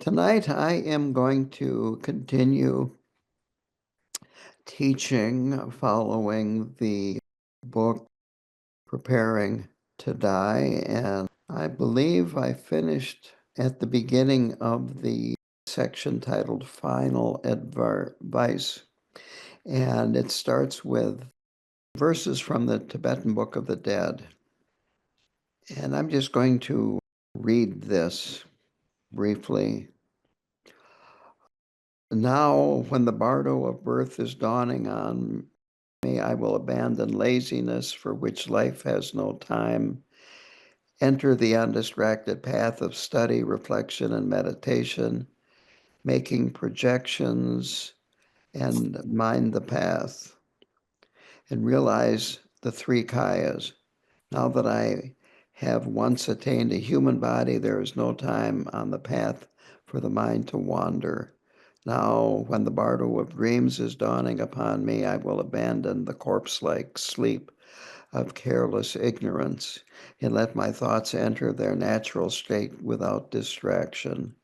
Tonight I am going to continue teaching following the book Preparing to Die, and I believe I finished at the beginning of the section titled Final Advice, and it starts with verses from the Tibetan Book of the Dead. And I'm just going to read this briefly. Now, when the bardo of birth is dawning on me, I will abandon laziness for which life has no time, enter the undistracted path of study, reflection, and meditation, making projections and mind the path, and realize the three kayas. Now that I have once attained a human body, there is no time on the path for the mind to wander. Now, when the bardo of dreams is dawning upon me, I will abandon the corpse-like sleep of careless ignorance and let my thoughts enter their natural state without distraction,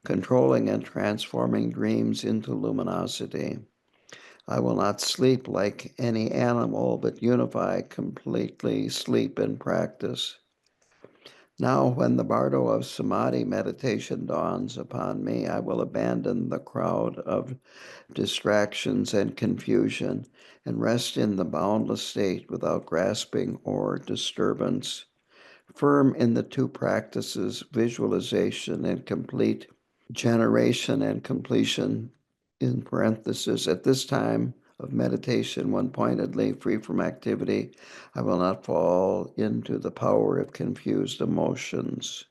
controlling and transforming dreams into luminosity. I will not sleep like any animal, but unify completely sleep in practice. Now, when the bardo of samadhi meditation dawns upon me, I will abandon the crowd of distractions and confusion and rest in the boundless state without grasping or disturbance. Firm in the two practices, visualization and complete generation and completion, in parenthesis, at this time of meditation, one pointedly free from activity, I will not fall into the power of confused emotions.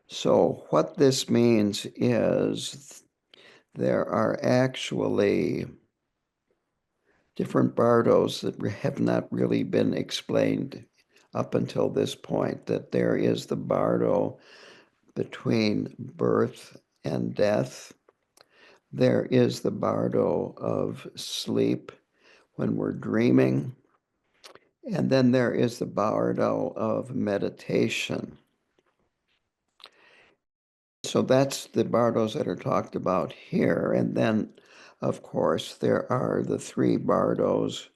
So what this means is there are actually different bardos that have not really been explained up until this point, that there is the bardo between birth and death. There is the bardo of sleep when we're dreaming. And then there is the bardo of meditation. So that's the bardos that are talked about here. And then, of course, there are the three bardos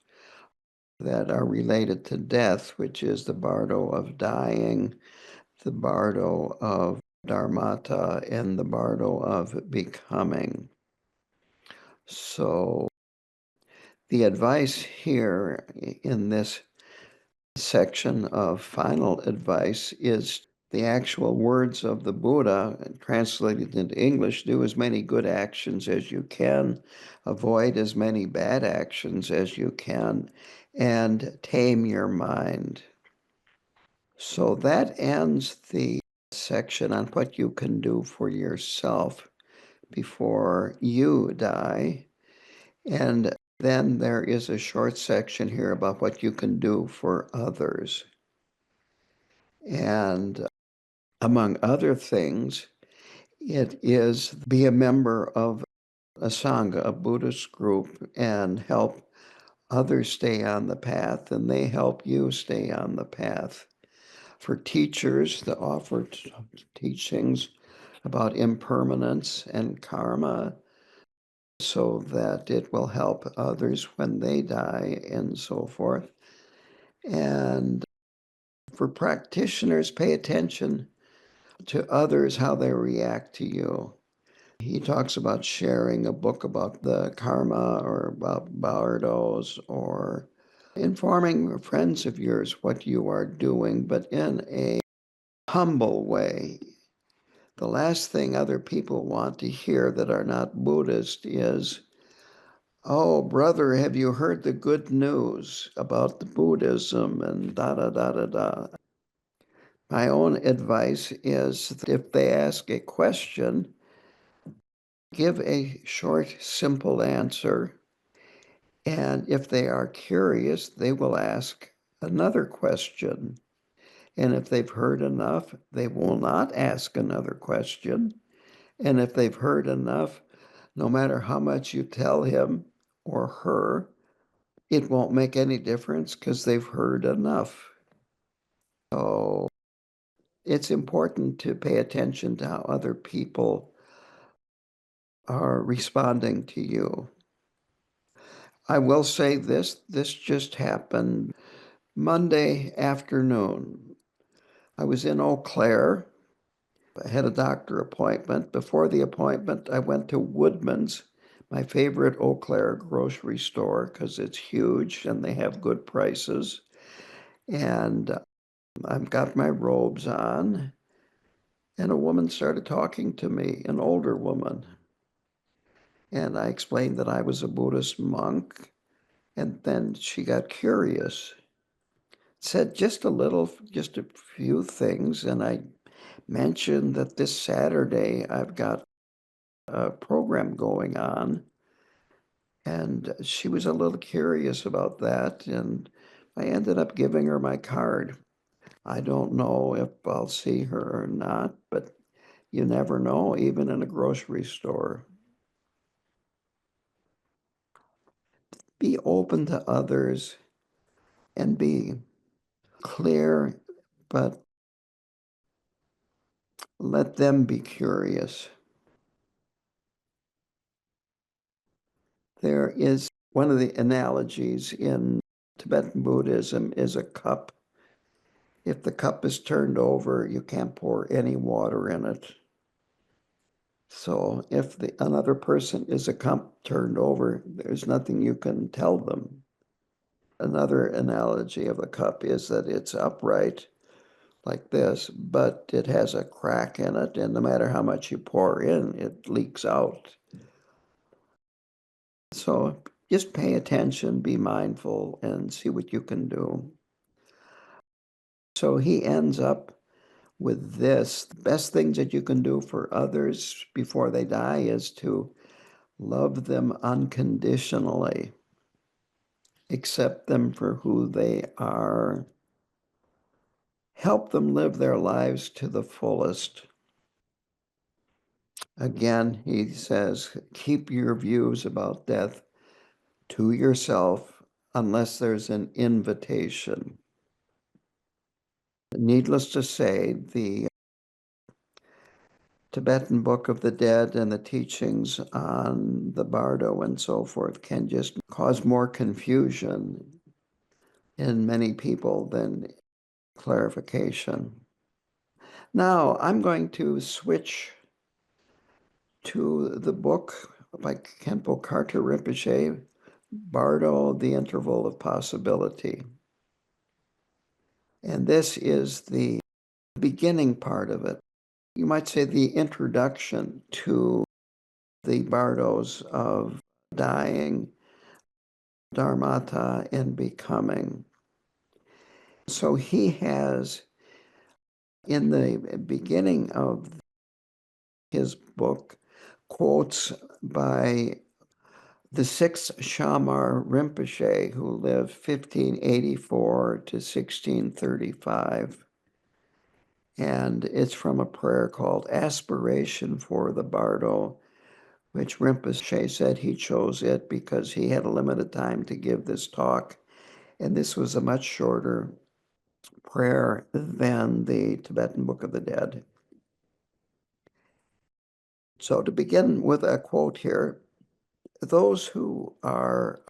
that are related to death, which is the bardo of dying, the bardo of dharmata, and the bardo of becoming. So the advice here in this section of final advice is the actual words of the Buddha, translated into English: do as many good actions as you can, avoid as many bad actions as you can, and tame your mind. So that ends the section on what you can do for yourself before you die. And then there is a short section here about what you can do for others. And among other things, it is be a member of a Sangha, a Buddhist group, and help others stay on the path, and they help you stay on the path. For teachers to offer teachings about impermanence and karma so that it will help others when they die and so forth. And for practitioners, pay attention to others, how they react to you. He talks about sharing a book about the karma or about bardos, or informing friends of yours what you are doing, but in a humble way. The last thing other people want to hear that are not Buddhist is, oh, brother, have you heard the good news about the Buddhism and da-da-da-da-da. My own advice is that if they ask a question, give a short, simple answer. And if they are curious, they will ask another question. And if they've heard enough, they will not ask another question. And if they've heard enough, no matter how much you tell him or her, it won't make any difference because they've heard enough. So it's important to pay attention to how other people are responding to you. I will say this just happened Monday afternoon. I was in Eau Claire. I had a doctor appointment. Before the appointment, I went to Woodman's, my favorite Eau Claire grocery store, because it's huge and they have good prices. And I've got my robes on, and a woman started talking to me, an older woman. And I explained that I was a Buddhist monk, and then she got curious, said just a few things, and I mentioned that this Saturday I've got a program going on, and she was a little curious about that, and I ended up giving her my card. I don't know if I'll see her or not, but you never know, even in a grocery store. Be open to others and be clear, but let them be curious. There is one of the analogies in Tibetan Buddhism is a cup. If the cup is turned over, you can't pour any water in it. So if another person is a cup turned over, there's nothing you can tell them. Another analogy of a cup is that it's upright like this, but it has a crack in it, and no matter how much you pour in, it leaks out. So just pay attention, be mindful, and see what you can do. So he ends up with this. The best things that you can do for others before they die is to love them unconditionally, accept them for who they are, help them live their lives to the fullest. Again, he says, keep your views about death to yourself unless there's an invitation. Needless to say, the Tibetan Book of the Dead and the teachings on the Bardo and so forth can just cause more confusion in many people than clarification. Now, I'm going to switch to the book by Khenpo Karthar Rinpoche, Bardo, The Interval of Possibility. And this is the beginning part of it. You might say the introduction to the Bardos of dying, dharmata, and becoming. So he has, in the beginning of his book, quotes by the sixth Shamar Rinpoche, who lived 1584 to 1635. And it's from a prayer called Aspiration for the Bardo, which Rinpoche said he chose it because he had a limited time to give this talk. And this was a much shorter prayer than the Tibetan Book of the Dead. So to begin with a quote here, those who are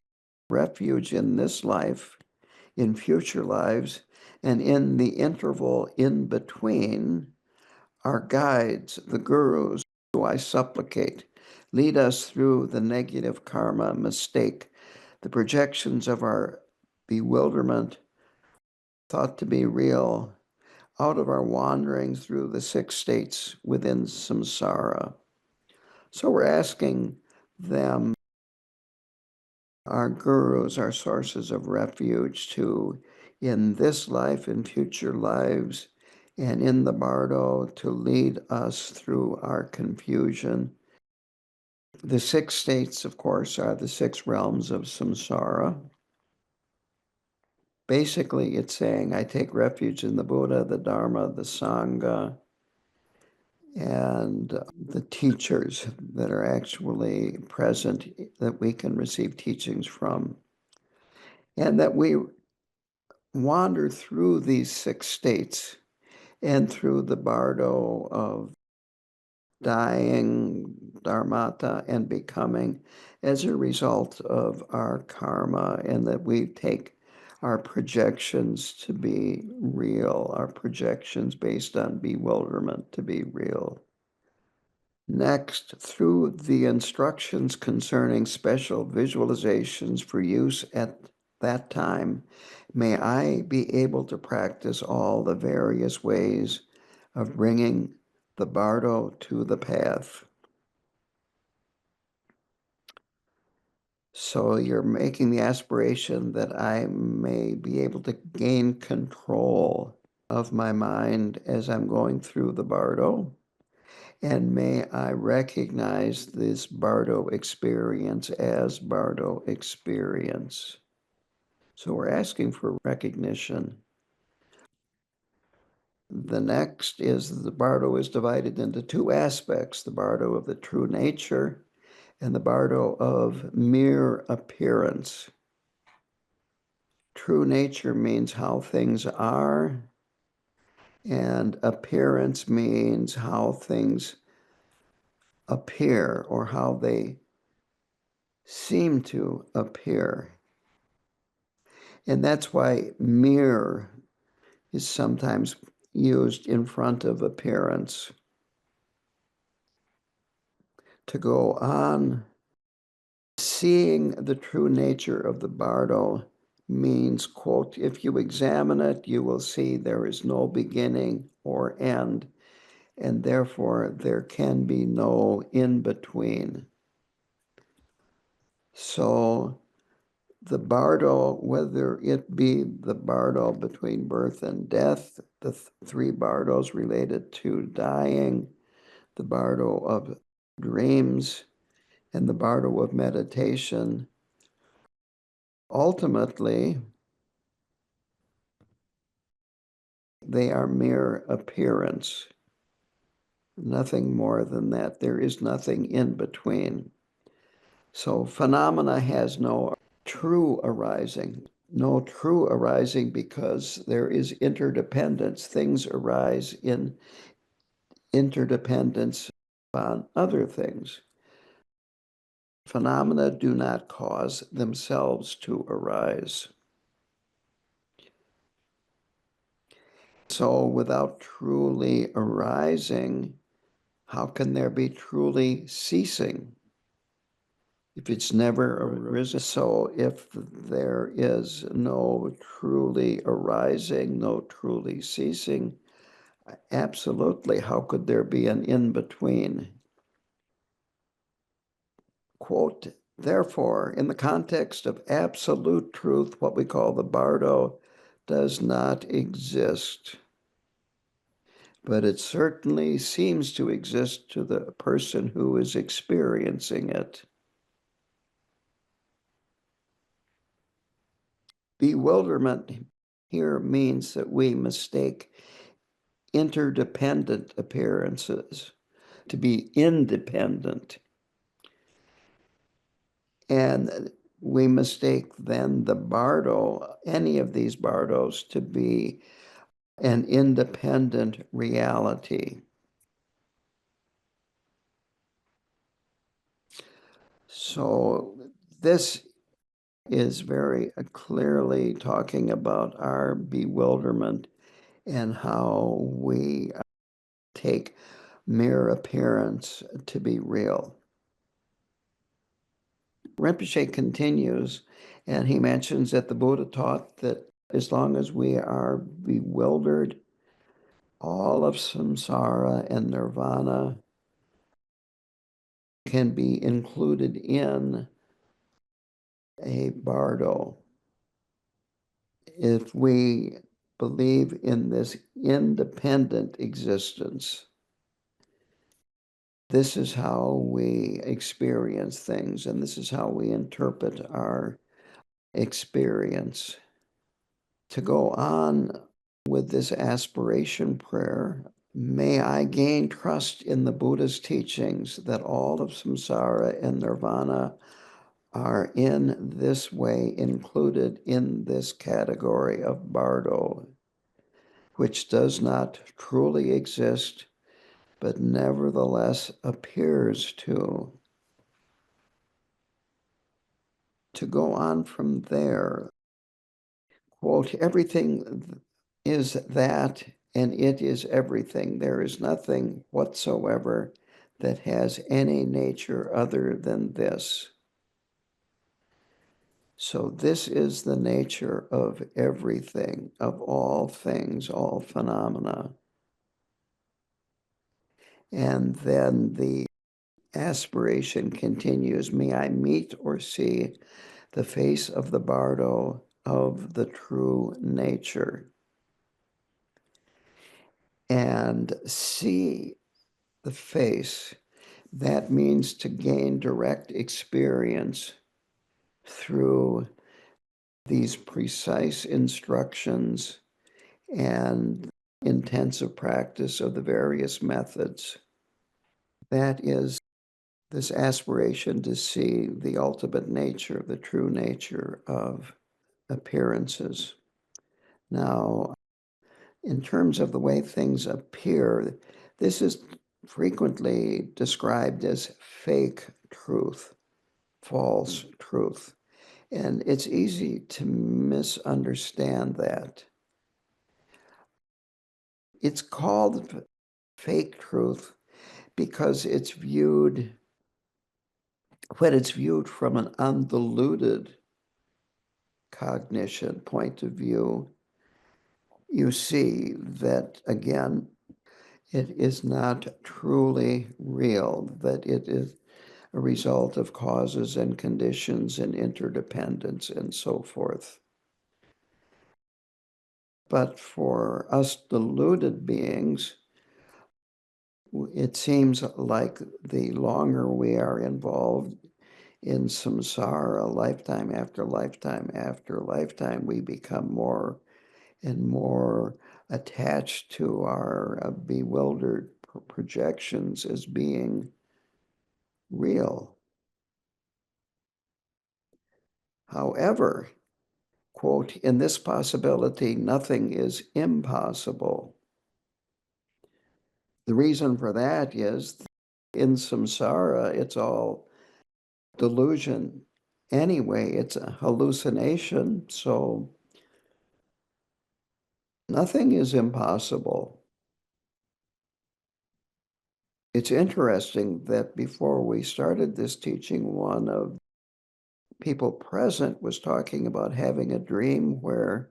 refuge in this life, in future lives, and in the interval in between are guides, the gurus, who I supplicate, lead us through the negative karma mistake, the projections of our bewilderment, thought to be real, out of our wandering through the 6 states within samsara. So we're asking them, our gurus, our sources of refuge, to, in this life, in future lives, and in the Bardo, to lead us through our confusion. The 6 states, of course, are the 6 realms of samsara. Basically, it's saying, I take refuge in the Buddha, the Dharma, the Sangha, and the teachers that are actually present that we can receive teachings from. And that we wander through these 6 states and through the bardo of dying, dharmata, and becoming as a result of our karma, and that we take our projections to be real, our projections based on bewilderment to be real. Next, through the instructions concerning special visualizations for use at that time, may I be able to practice all the various ways of bringing the bardo to the path. So you're making the aspiration that I may be able to gain control of my mind as I'm going through the bardo. And may I recognize this bardo experience as bardo experience. So we're asking for recognition. The next is the bardo is divided into two aspects, the bardo of the true nature and the bardo of mere appearance. True nature means how things are, and appearance means how things appear or how they seem to appear. And that's why mere is sometimes used in front of appearance. To go on, seeing the true nature of the bardo means, quote, if you examine it, you will see there is no beginning or end, and therefore there can be no in-between. So the bardo, whether it be the bardo between birth and death, the three bardos related to dying, the bardo of dreams, and the bardo of meditation, ultimately, they are mere appearance. Nothing more than that. There is nothing in between. So phenomena has no true arising. No true arising because there is interdependence. Things arise in interdependence on other things. Phenomena do not cause themselves to arise. So without truly arising, how can there be truly ceasing? If it's never arisen, so if there is no truly arising, no truly ceasing, absolutely, how could there be an in-between? Quote, therefore, in the context of absolute truth, what we call the bardo does not exist. But it certainly seems to exist to the person who is experiencing it. Bewilderment here means that we mistake interdependent appearances to be independent. And we mistake then the bardo, any of these bardos, to be an independent reality. So this is very clearly talking about our bewilderment and how we take mere appearance to be real. Rinpoche continues, and he mentions that the Buddha taught that as long as we are bewildered, all of samsara and nirvana can be included in a bardo. If we believe in this independent existence, this is how we experience things, and this is how we interpret our experience. To go on with this aspiration prayer, may I gain trust in the Buddha's teachings that all of samsara and nirvana are in this way included in this category of bardo. which does not truly exist, but nevertheless appears to. To go on from there, quote, everything is that, and it is everything. There is nothing whatsoever that has any nature other than this. So this is the nature of everything, of all things, all phenomena. And then the aspiration continues, may I meet or see the face of the Bardo of the true nature. And see the face, that means to gain direct experience through these precise instructions and intensive practice of the various methods. That is this aspiration to see the ultimate nature, the true nature of appearances. Now, in terms of the way things appear, this is frequently described as fake truth, false truth. And it's easy to misunderstand that. It's called fake truth because it's viewed, when it's viewed from an undiluted cognition point of view, you see that, again, it is not truly real, that it is a result of causes and conditions and interdependence and so forth. But for us deluded beings, it seems like the longer we are involved in samsara, lifetime after lifetime after lifetime, we become more and more attached to our bewildered projections as being real. However, quote, in this possibility, nothing is impossible. The reason for that is in samsara, it's all delusion. Anyway, it's a hallucination, so nothing is impossible. It's interesting that before we started this teaching, one of people present was talking about having a dream where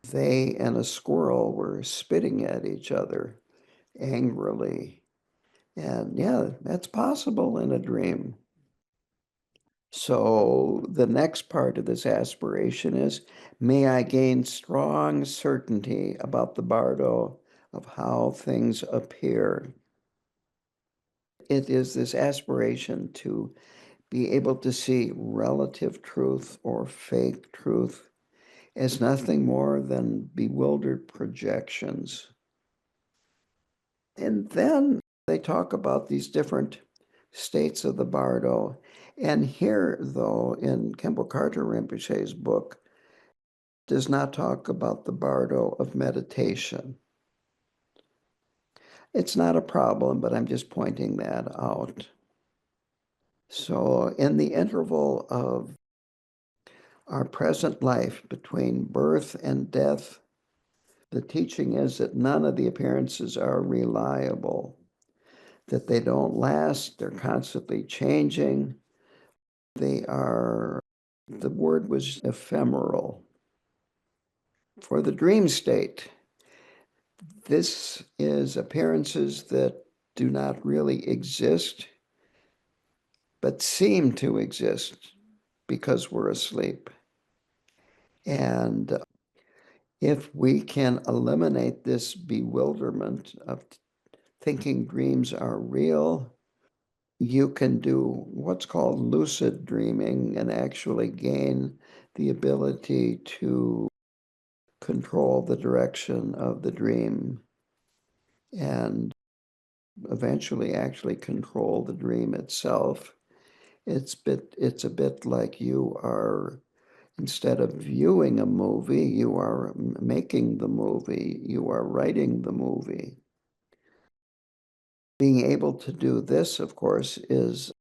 they and a squirrel were spitting at each other angrily. And yeah, that's possible in a dream. So the next part of this aspiration is, may I gain strong certainty about the Bardo of how things appear. It is this aspiration to be able to see relative truth or fake truth as nothing more than bewildered projections. And then they talk about these different states of the Bardo. And here, though, in Khenpo Karthar Rinpoche's book, does not talk about the Bardo of meditation. It's not a problem, but I'm just pointing that out. So in the interval of our present life between birth and death, the teaching is that none of the appearances are reliable, that they don't last, they're constantly changing. They are, the word was ephemeral. For the dream state, this is appearances that do not really exist, but seem to exist because we're asleep. And if we can eliminate this bewilderment of thinking dreams are real, you can do what's called lucid dreaming and actually gain the ability to control the direction of the dream and eventually actually control the dream itself. It's a bit like you are Instead of viewing a movie, you are making the movie, you are writing the movie. Being able to do this, of course, is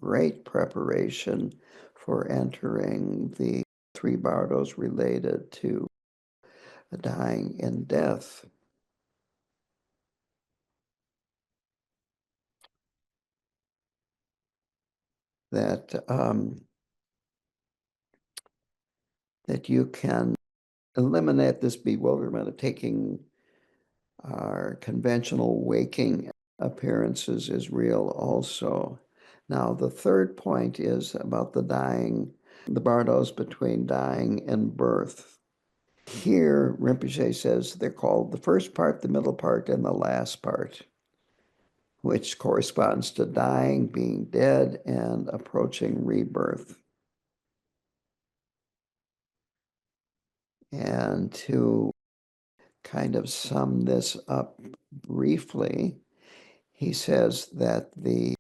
great preparation for entering the three bardos related to dying and death. That that you can eliminate this bewilderment of taking our conventional waking appearances as real also. Now, the third point is about the dying, the bardos between dying and birth. Here, Rinpoche says they're called the first part, the middle part, and the last part, which corresponds to dying, being dead, and approaching rebirth. And to kind of sum this up briefly, he says that the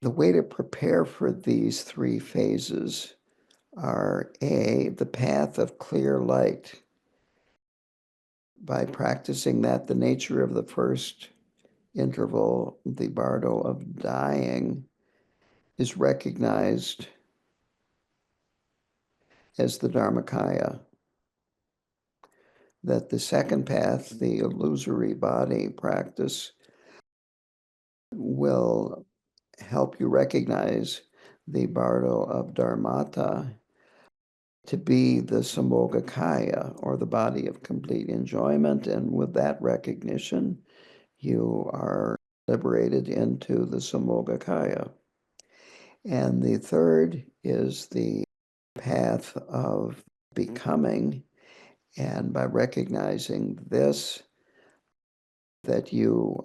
way to prepare for these three phases are A, the path of clear light. By practicing that, the nature of the first interval, the bardo of dying, is recognized as the Dharmakaya. That the second path, the illusory body practice, will help you recognize the bardo of Dharmata to be the Sambhogakaya, or the body of complete enjoyment. And with that recognition, you are liberated into the Sambhogakaya. And the third is the path of becoming. And by recognizing this, that you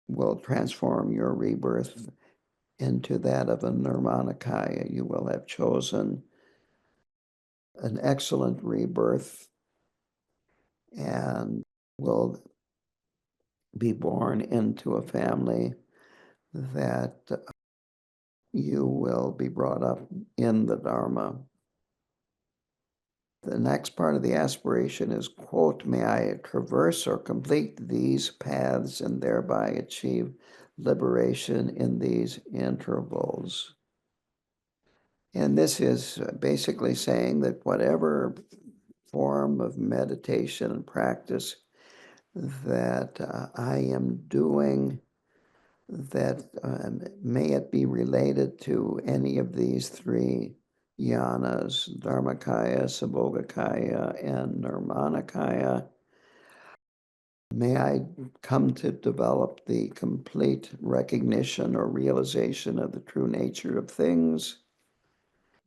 will transform your rebirth into that of a Nirmanakaya. You will have chosen an excellent rebirth and will be born into a family that you will be brought up in the Dharma. The next part of the aspiration is, quote, may I traverse or complete these paths and thereby achieve liberation in these intervals. And this is basically saying that whatever form of meditation and practice that I am doing, that may it be related to any of these three yanas, Dharmakaya, Sambhogakaya, and Nirmanakaya, may I come to develop the complete recognition or realization of the true nature of things.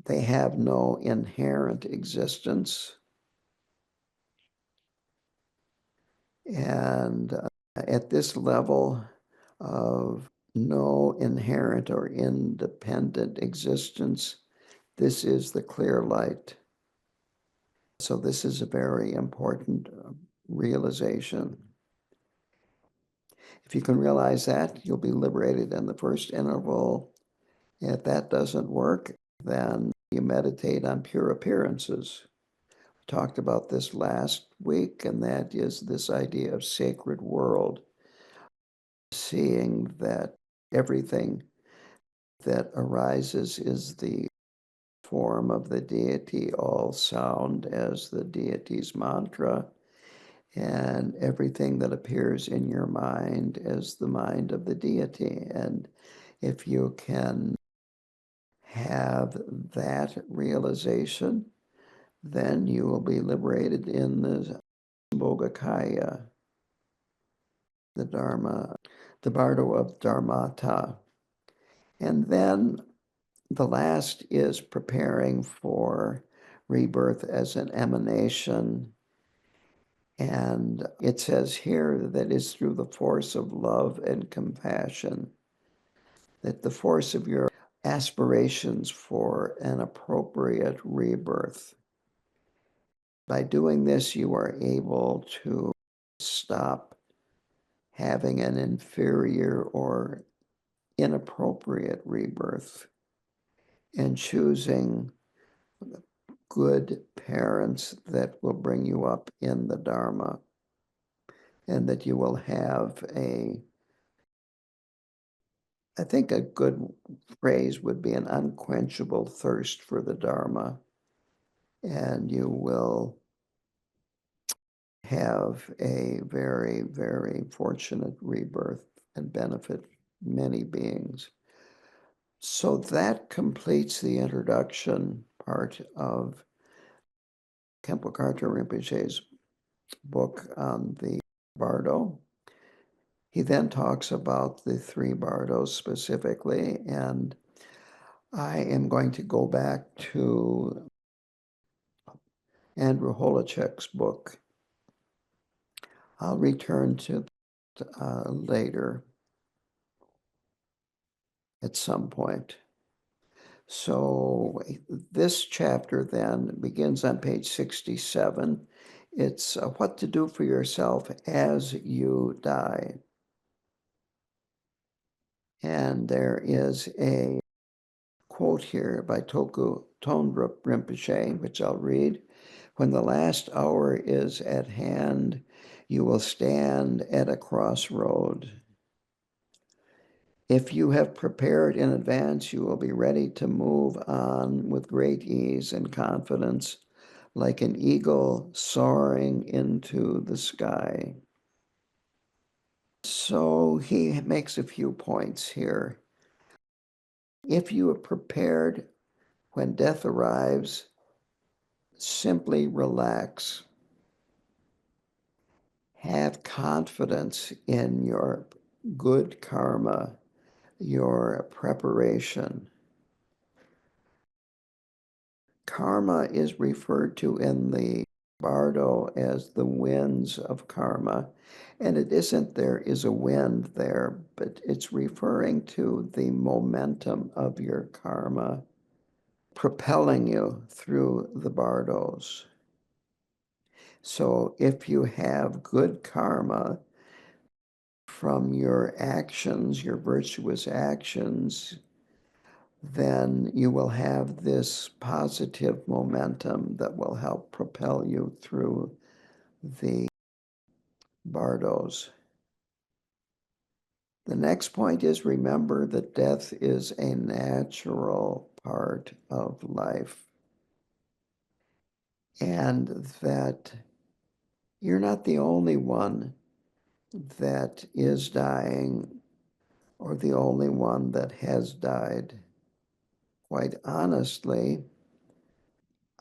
They have no inherent existence. And at this level of no inherent or independent existence, this is the clear light. So this is a very important realization. If you can realize that, you'll be liberated in the first interval. If that doesn't work, then you meditate on pure appearances. We talked about this last week, and that is this idea of sacred world. Seeing that everything that arises is the form of the deity, all sound as the deity's mantra, and everything that appears in your mind as the mind of the deity. And if you can have that realization, then you will be liberated in the Sambhogakaya, the Dharma, the Bardo of Dharmata. And then the last is preparing for rebirth as an emanation. And it says here that it's through the force of love and compassion, that the force of your aspirations for an appropriate rebirth. By doing this, you are able to stop having an inferior or inappropriate rebirth and choosing good parents that will bring you up in the Dharma, and that you will have I think a good phrase would be an unquenchable thirst for the Dharma, and you will have a very, very fortunate rebirth and benefit many beings. So that completes the introduction part of Khenpo Karthar Rinpoche's book on the Bardo. He then talks about the three Bardos specifically, and I am going to go back to Andrew Holecek's book. I'll return to later at some point. So this chapter then begins on page 67. It's what to do for yourself as you die. And there is a quote here by Tondrup Rinpoche, which I'll read. When the last hour is at hand, you will stand at a crossroad. If you have prepared in advance, you will be ready to move on with great ease and confidence, like an eagle soaring into the sky. So he makes a few points here. If you have prepared when death arrives, simply relax. Have confidence in your good karma, your preparation. Karma is referred to in the Bardo as the winds of karma. And it isn't there is a wind there, but it's referring to the momentum of your karma propelling you through the Bardos. So if you have good karma from your actions, your virtuous actions, then you will have this positive momentum that will help propel you through the Bardos. The next point is remember that death is a natural part of life, and that you're not the only one that is dying or the only one that has died. Quite honestly,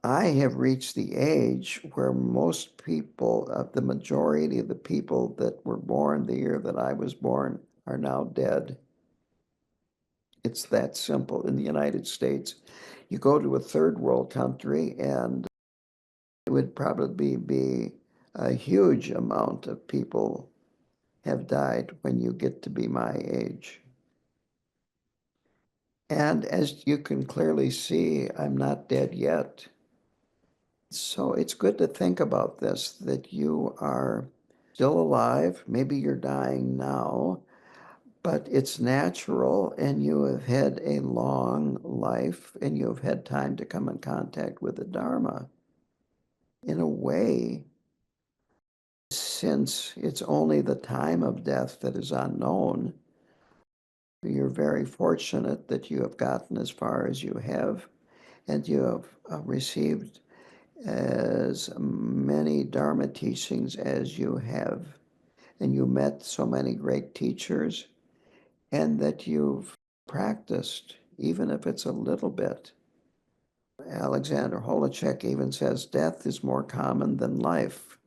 I have reached the age where most people, the majority of the people that were born the year that I was born, are now dead. It's that simple. In the United States, you go to a third world country and it would probably be a huge amount of people have died when you get to be my age. And as you can clearly see, I'm not dead yet. So it's good to think about this, that you are still alive. Maybe you're dying now, but it's natural, and you have had a long life, and you have had time to come in contact with the Dharma. In a way, since it's only the time of death that is unknown, you're very fortunate that you have gotten as far as you have, and you have received as many Dharma teachings as you have, and you met so many great teachers, and that you've practiced, even if it's a little bit. Andrew Holecek even says death is more common than life.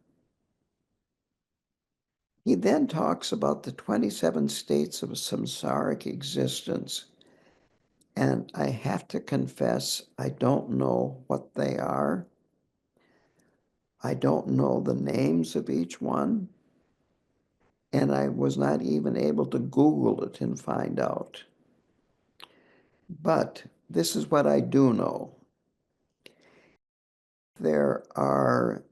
He then talks about the 27 states of samsaric existence, and I have to confess, I don't know what they are. I don't know the names of each one, and I was not even able to Google it and find out. But this is what I do know. There are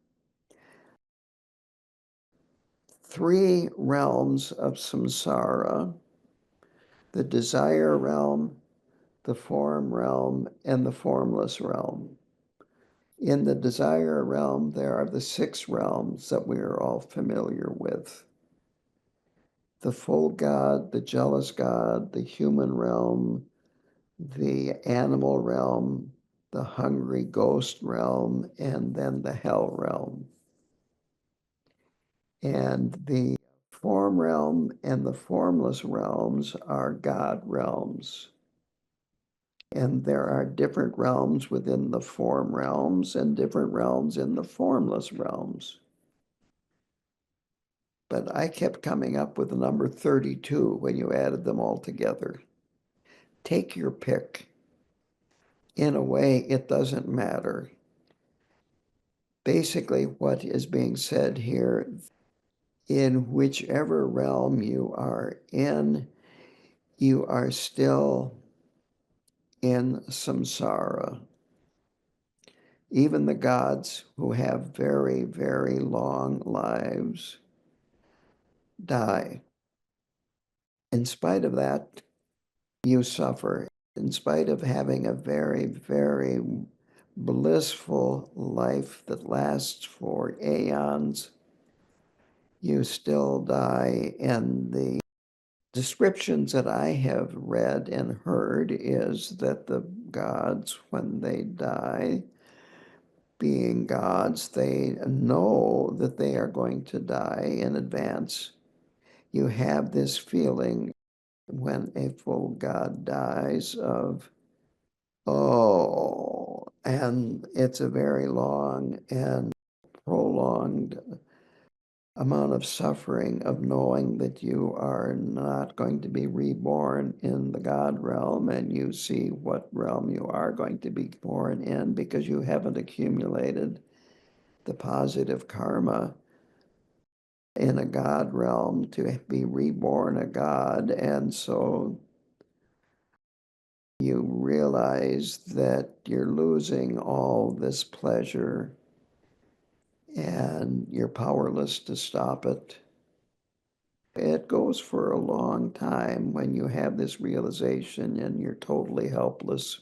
three realms of samsara: the desire realm, the form realm, and the formless realm. In the desire realm, there are the 6 realms that we are all familiar with. The full God, the jealous God, the human realm, the animal realm, the hungry ghost realm, and then the hell realm. And the form realm and the formless realms are God realms. And there are different realms within the form realms and different realms in the formless realms. But I kept coming up with the number 32 when you added them all together. Take your pick. In a way, it doesn't matter. Basically, what is being said here, in whichever realm you are still in samsara. Even the gods who have very, very long lives die. In spite of that, you suffer. In spite of having a very, very blissful life that lasts for aeons, you still die. And the descriptions that I have read and heard is that the gods, when they die, being gods, they know that they are going to die in advance. You have this feeling when a full god dies of, oh, and it's a very long and prolonged amount of suffering of knowing that you are not going to be reborn in the God realm, and you see what realm you are going to be born in because you haven't accumulated the positive karma in a God realm to be reborn a God. And so you realize that you're losing all this pleasure and you're powerless to stop it. It goes for a long time when you have this realization and you're totally helpless.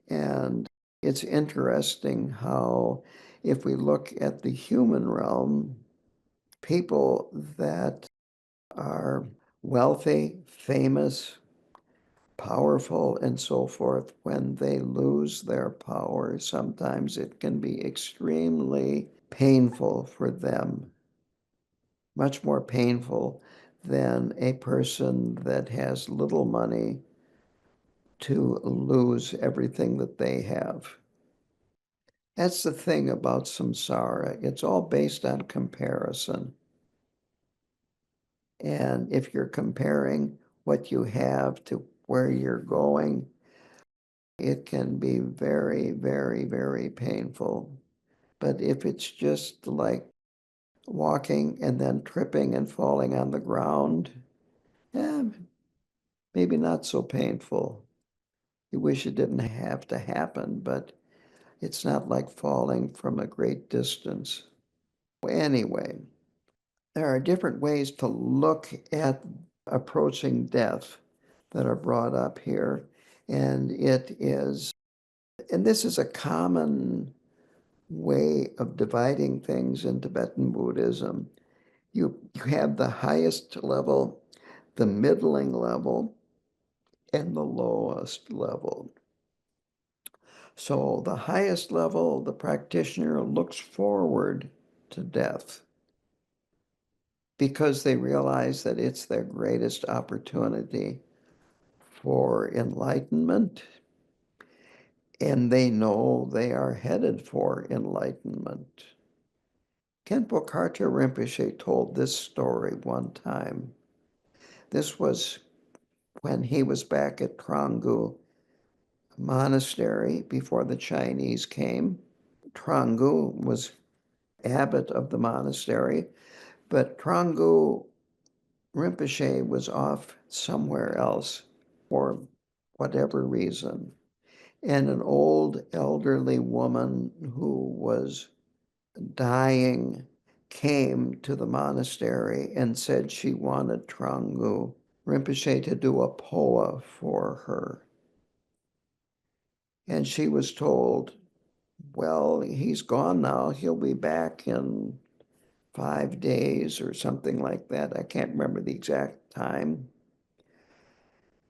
And it's interesting how, if we look at the human realm, people that are wealthy, famous, powerful, and so forth, when they lose their power, sometimes it can be extremely painful for them, much more painful than a person that has little money to lose everything that they have. That's the thing about samsara. It's all based on comparison. And if you're comparing what you have to where you're going, it can be very, very, very painful. But if it's just like walking and then tripping and falling on the ground, eh, maybe not so painful. You wish it didn't have to happen, but it's not like falling from a great distance. Anyway, there are different ways to look at approaching death that are brought up here. And this is a common way of dividing things in Tibetan Buddhism. You have the highest level, the middling level, and the lowest level. So the highest level, the practitioner looks forward to death because they realize that it's their greatest opportunity for enlightenment, and they know they are headed for enlightenment. Khenpo Karthar Rinpoche told this story one time. This was when he was back at Trangu Monastery before the Chinese came. Trangu was abbot of the monastery, but Trangu Rinpoche was off somewhere else for whatever reason. And an old elderly woman who was dying came to the monastery and said she wanted Trangu Rinpoche to do a poa for her. And she was told, well, he's gone now. He'll be back in 5 days or something like that. I can't remember the exact time.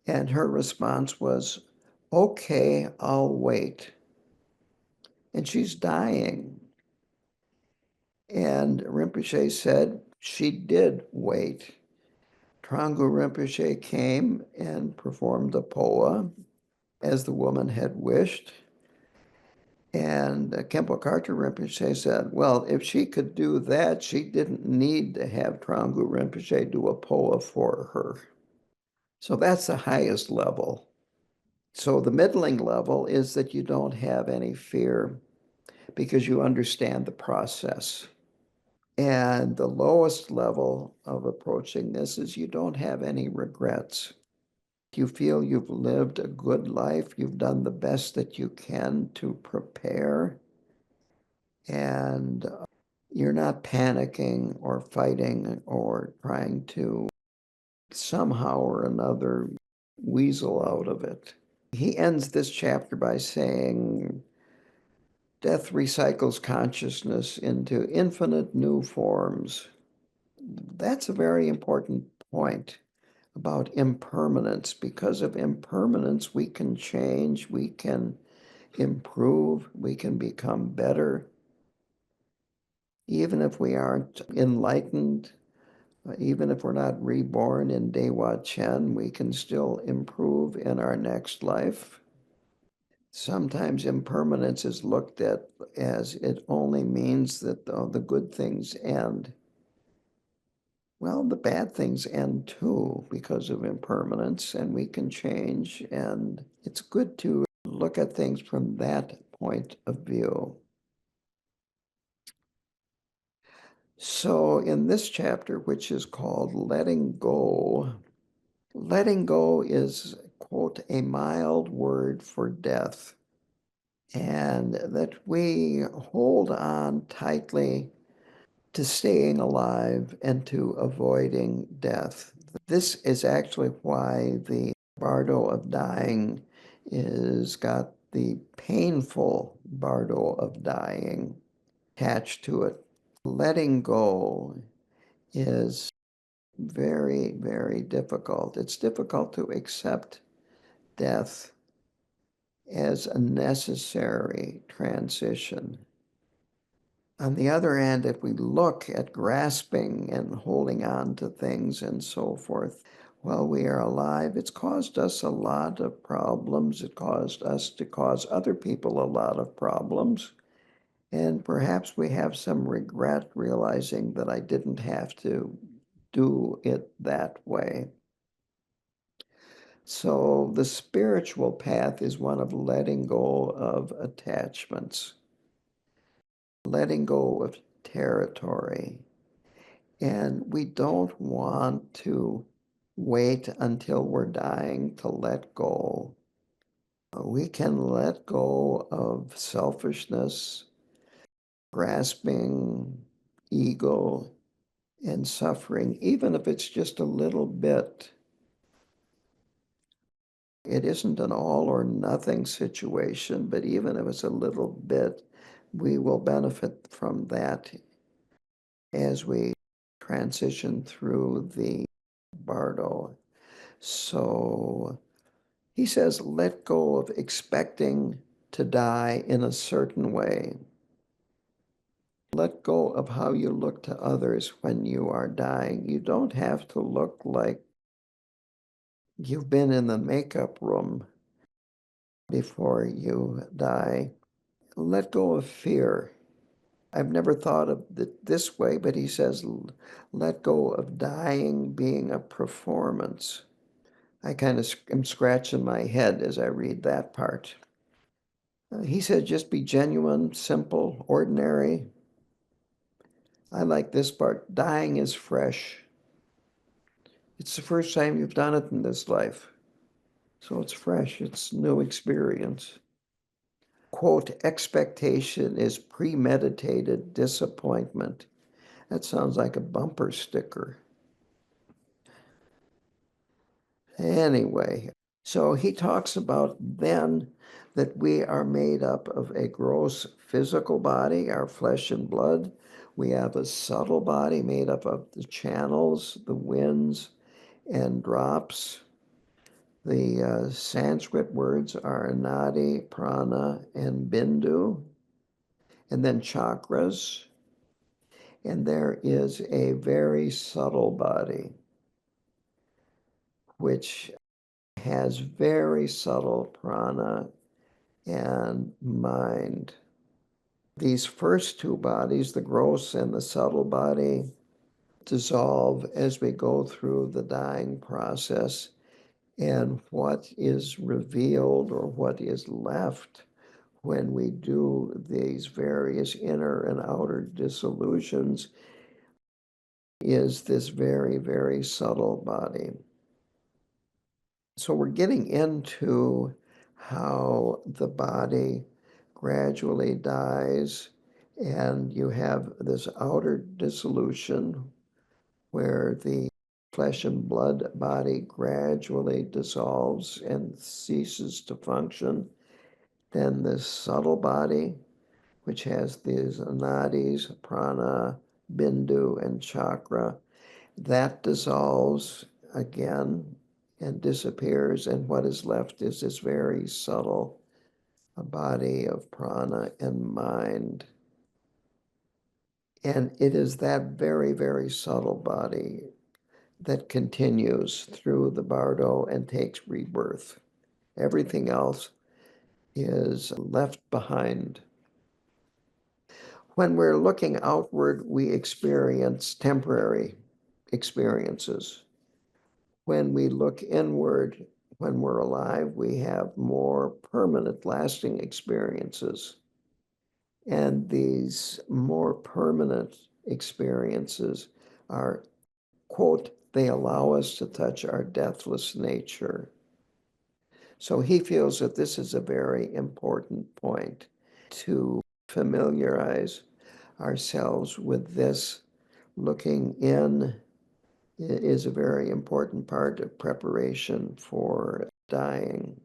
And her response was, okay, I'll wait. And she's dying. And Rinpoche said she did wait. Trangu Rinpoche came and performed the poa as the woman had wished. And Khenpo Karthar Rinpoche said, well, if she could do that, she didn't need to have Trangu Rinpoche do a poa for her. So that's the highest level. So the middling level is that you don't have any fear because you understand the process. And the lowest level of approaching this is you don't have any regrets. You feel you've lived a good life, you've done the best that you can to prepare, and you're not panicking or fighting or trying to somehow or another weasel out of it. He ends this chapter by saying, death recycles consciousness into infinite new forms. That's a very important point about impermanence. Because of impermanence, we can change, we can improve, we can become better. Even if we aren't enlightened, even if we're not reborn in Dewa Chen, we can still improve in our next life. Sometimes impermanence is looked at as it only means that the good things end. Well, the bad things end too because of impermanence, and we can change, and it's good to look at things from that point of view. So in this chapter, which is called Letting Go is, quote, a mild word for death, and that we hold on tightly to staying alive and to avoiding death. This is actually why the Bardo of dying is got the painful Bardo of dying attached to it. Letting go is very, very difficult. It's difficult to accept death as a necessary transition. On the other hand, if we look at grasping and holding on to things and so forth while we are alive, it's caused us a lot of problems. It caused us to cause other people a lot of problems. And perhaps we have some regret realizing that I didn't have to do it that way. So the spiritual path is one of letting go of attachments, letting go of territory. And we don't want to wait until we're dying to let go. We can let go of selfishness, grasping, ego, and suffering, even if it's just a little bit. It isn't an all or nothing situation, but even if it's a little bit, we will benefit from that as we transition through the Bardo. So he says, let go of expecting to die in a certain way. Let go of how you look to others when you are dying. You don't have to look like you've been in the makeup room before you die. Let go of fear. I've never thought of it this way, but he says, let go of dying being a performance. I kind of am scratching my head as I read that part. He said, just be genuine, simple, ordinary. I like this part. Dying is fresh. It's the first time you've done it in this life. So it's fresh. It's new experience. Quote, expectation is premeditated disappointment. That sounds like a bumper sticker. Anyway, so he talks about then that we are made up of a gross physical body, our flesh and blood. We have a subtle body made up of the channels, the winds, and drops. The Sanskrit words are nadi, prana, and bindu, and then chakras. And there is a very subtle body, which has very subtle prana and mind. These first two bodies, the gross and the subtle body, dissolve as we go through the dying process. And what is revealed or what is left when we do these various inner and outer dissolutions is this very, very subtle body. So we're getting into how the body gradually dies, and you have this outer dissolution where the flesh and blood body gradually dissolves and ceases to function. Then the subtle body, which has these nadis, prana, bindu, and chakra, that dissolves again and disappears, and what is left is this very subtle body of prana and mind. And it is that very, very subtle body that continues through the Bardo and takes rebirth. Everything else is left behind. When we're looking outward, we experience temporary experiences. When we look inward, when we're alive, we have more permanent, lasting experiences. And these more permanent experiences are, quote, they allow us to touch our deathless nature. So he feels that this is a very important point to familiarize ourselves with this. Looking in is a very important part of preparation for dying.